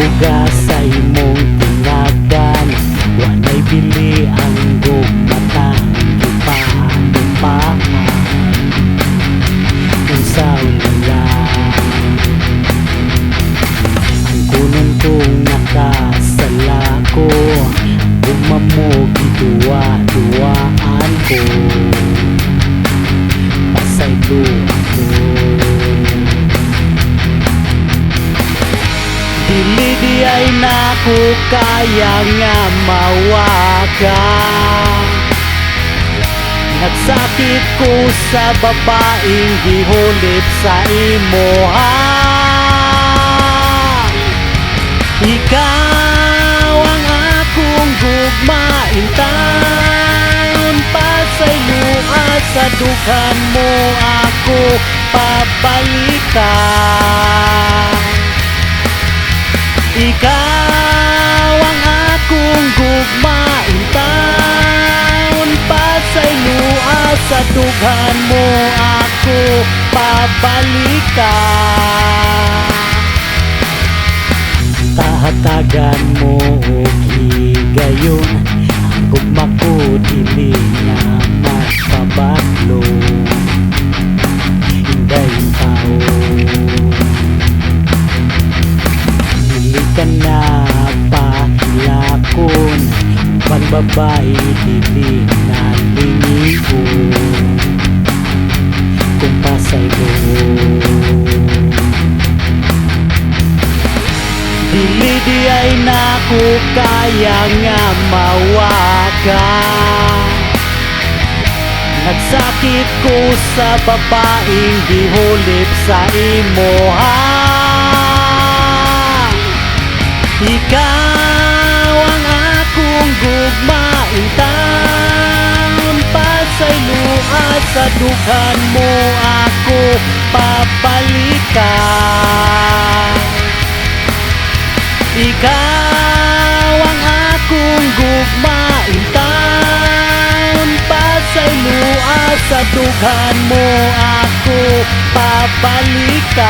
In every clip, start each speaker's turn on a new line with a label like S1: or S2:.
S1: duga sa imong tinagan, walay bili ang gugmatang gipanumpahan. Unsaon lang ang kunon kong nakasala ko, gumamo giduwa-duwaan ko, pasaylo ako. Dili di ay naku kaya nga mawaka, nagsakit ko sa babaeng gihulip sa imoha. Ikaw ang akong gugmain taon, pasayloa sa dughan mo ako pabalikan. Ikaw ang akong gugmain taon, pasayloa sa dughan mo ako pabalikan. Tahatagan mo og higayon, ang gugma ko dili na magpabadlo. Hindayon tao, dili ka na pahilakon, panbabae dili na lingon, kung pasayloon. Dili di ay naku kaya nga mawaka, nagsakit ko sa babaeng gihulip sa imoha. Ikaw ang akong gugmain taon, pasayloa sa dughan mo ako pabalikan. Ikaw ang akong gugmain taon, pasayloa sa dughan mo ako pabalikan.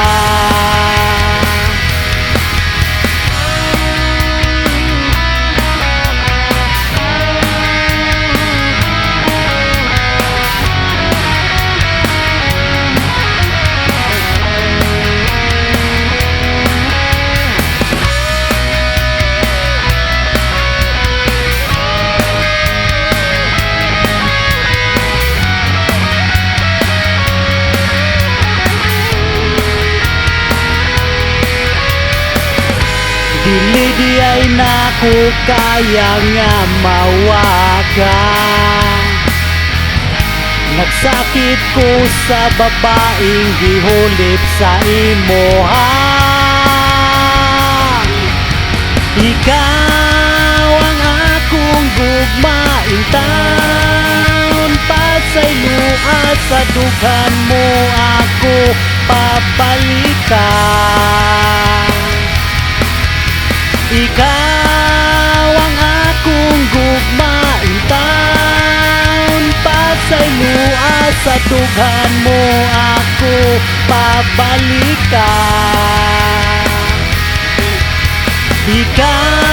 S1: Dili di ay naku kaya nga mawaka, nagsakit ko sa babaeng gihulip sa imoha. Ikaw ang akong gugmain taon, pasayloa sa dughan mo ako pabalikan. Ikaw ang akong gugmain taon, pasayloa sa dughan mo ako pabalikan. Ikaw